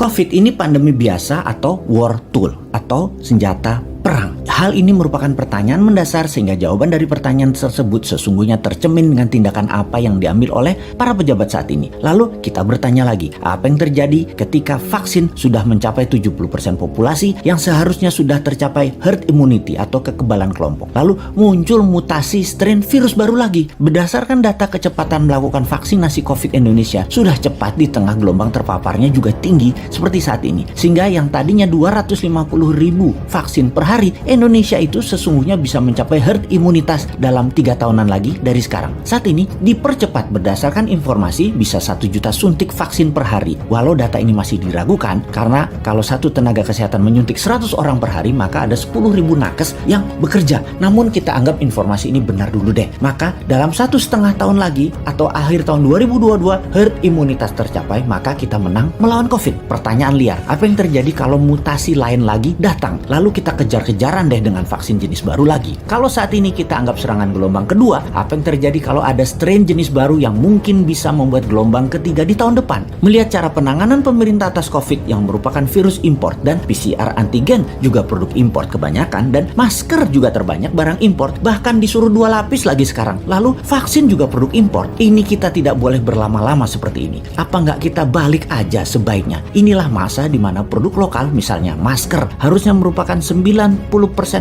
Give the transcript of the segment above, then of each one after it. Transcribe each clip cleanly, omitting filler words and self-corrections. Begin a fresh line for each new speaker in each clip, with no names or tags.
COVID ini pandemi biasa atau war tool atau senjata perang? Hal ini merupakan pertanyaan mendasar sehingga jawaban dari pertanyaan tersebut sesungguhnya tercermin dengan tindakan apa yang diambil oleh para pejabat saat ini. Lalu kita bertanya lagi, apa yang terjadi ketika vaksin sudah mencapai 70% populasi yang seharusnya sudah tercapai herd immunity atau kekebalan kelompok. Lalu muncul mutasi strain virus baru lagi. Berdasarkan data kecepatan melakukan vaksinasi COVID Indonesia sudah cepat di tengah gelombang terpaparnya juga tinggi seperti saat ini. Sehingga yang tadinya 250.000 vaksin per hari, Indonesia itu sesungguhnya bisa mencapai herd imunitas dalam 3 tahunan lagi dari sekarang. Saat ini dipercepat berdasarkan informasi bisa 1 juta suntik vaksin per hari. Walau data ini masih diragukan karena kalau satu tenaga kesehatan menyuntik 100 orang per hari maka ada 10.000 nakes yang bekerja. Namun kita anggap informasi ini benar dulu deh. Maka dalam 1,5 tahun lagi atau akhir tahun 2022 herd imunitas tercapai maka kita menang melawan COVID. Pertanyaan liar, apa yang terjadi kalau mutasi lain lagi datang? Lalu kita kejar-kejaran deh dengan vaksin jenis baru lagi. Kalau saat ini kita anggap serangan gelombang kedua, apa yang terjadi kalau ada strain jenis baru yang mungkin bisa membuat gelombang ketiga di tahun depan? Melihat cara penanganan pemerintah atas COVID yang merupakan virus import dan PCR antigen juga produk import kebanyakan dan masker juga terbanyak barang import, bahkan disuruh 2 lapis lagi sekarang. Lalu vaksin juga produk import. Ini kita tidak boleh berlama-lama seperti ini. Apa nggak kita balik aja sebaiknya? Inilah masa di mana produk lokal, misalnya masker, harusnya merupakan 90%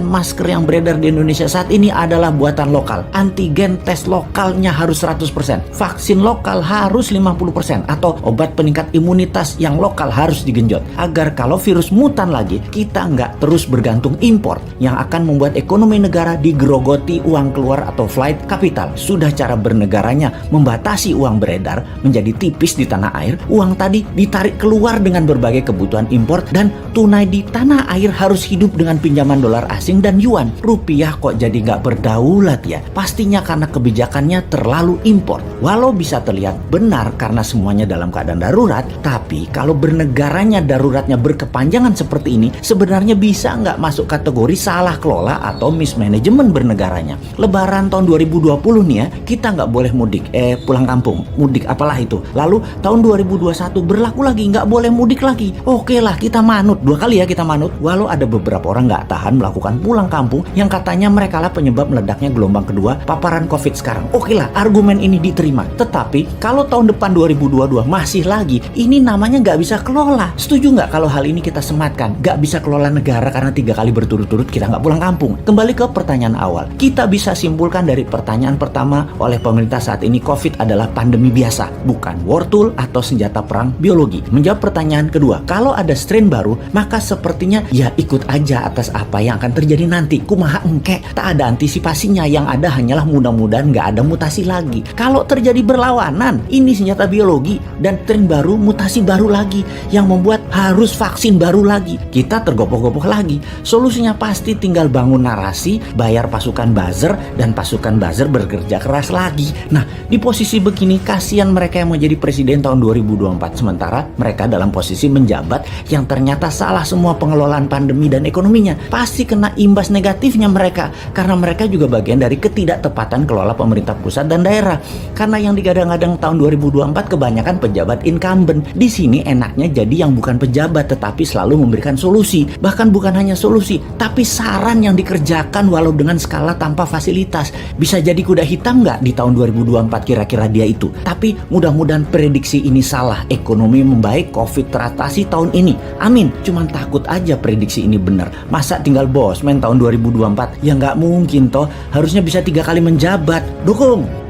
masker yang beredar di Indonesia saat ini adalah buatan lokal. Antigen tes lokalnya harus 100%. Vaksin lokal harus 50%. Atau obat peningkat imunitas yang lokal harus digenjot. Agar kalau virus mutan lagi, kita nggak terus bergantung impor yang akan membuat ekonomi negara digerogoti uang keluar atau flight capital. Sudah cara bernegaranya membatasi uang beredar menjadi tipis di tanah air, uang tadi ditarik keluar dengan berbagai kebutuhan impor dan tunai di tanah air harus hidup dengan pinjaman dolar asing dan yuan. Rupiah kok jadi nggak berdaulat ya? Pastinya karena kebijakannya terlalu impor. Walau bisa terlihat benar karena semuanya dalam keadaan darurat, tapi kalau bernegaranya daruratnya berkepanjangan seperti ini, sebenarnya bisa nggak masuk kategori salah kelola atau mismanagement bernegaranya. Lebaran tahun 2020 nih ya, kita nggak boleh mudik, pulang kampung, mudik apalah itu. Lalu tahun 2021 berlaku lagi, nggak boleh mudik lagi. Oke lah, kita manut 2 kali ya kita manut. Walau ada beberapa orang nggak tahan melakukan pulang kampung yang katanya mereka lah penyebab meledaknya gelombang kedua paparan COVID sekarang. Oke lah, argumen ini diterima. Tetapi kalau tahun depan 2022 masih lagi, ini namanya nggak bisa kelola. Setuju nggak kalau hal ini kita sematkan? Nggak bisa kelola negara karena 3 kali berturut-turut kita nggak pulang kampung. Kembali ke pertanyaan awal. Kita bisa simpulkan dari pertanyaan pertama oleh pemerintah saat ini, COVID adalah pandemi biasa, bukan war tool atau senjata perang biologi. Menjawab pertanyaan kedua, kalau ada strain baru, maka sepertinya ya ikut aja atas apa yang akan terjadi nanti. Kumaha engke, tak ada antisipasinya, yang ada hanyalah mudah-mudahan nggak ada mutasi lagi. Kalau terjadi berlawanan, ini senjata biologi dan strain baru, mutasi baru lagi yang membuat harus vaksin baru lagi. Kita tergopoh-gopoh lagi. Solusinya pasti tinggal bangun narasi, bayar pasukan buzzer, dan pasukan buzzer bekerja keras lagi. Nah, di posisi begini kasihan mereka yang mau jadi presiden tahun 2024 sementara mereka dalam posisi menjabat yang ternyata salah semua pengelolaan pandemi dan ekonominya. Pasti kena imbas negatifnya mereka karena mereka juga bagian dari ketidaktepatan kelola pemerintah pusat dan daerah. Karena yang digadang-gadang tahun 2024 kebanyakan pejabat incumbent. Di sini enaknya jadi yang bukan pejabat tetapi selalu memberikan solusi. Bahkan bukan hanya solusi, tapi saran yang dikerjakan walau dengan skala tanpa fasilitas. Bisa jadi kuda hitam nggak di tahun 2024 kira-kira dia itu? Tapi mudah-mudahan prediksi ini salah. Ekonomi membaik, COVID teratasi tahun ini. Amin. Cuman takut aja prediksi ini benar. Masa tinggal bosman tahun 2024? Ya nggak mungkin toh. Harusnya bisa 3 kali menjabat. Dukung!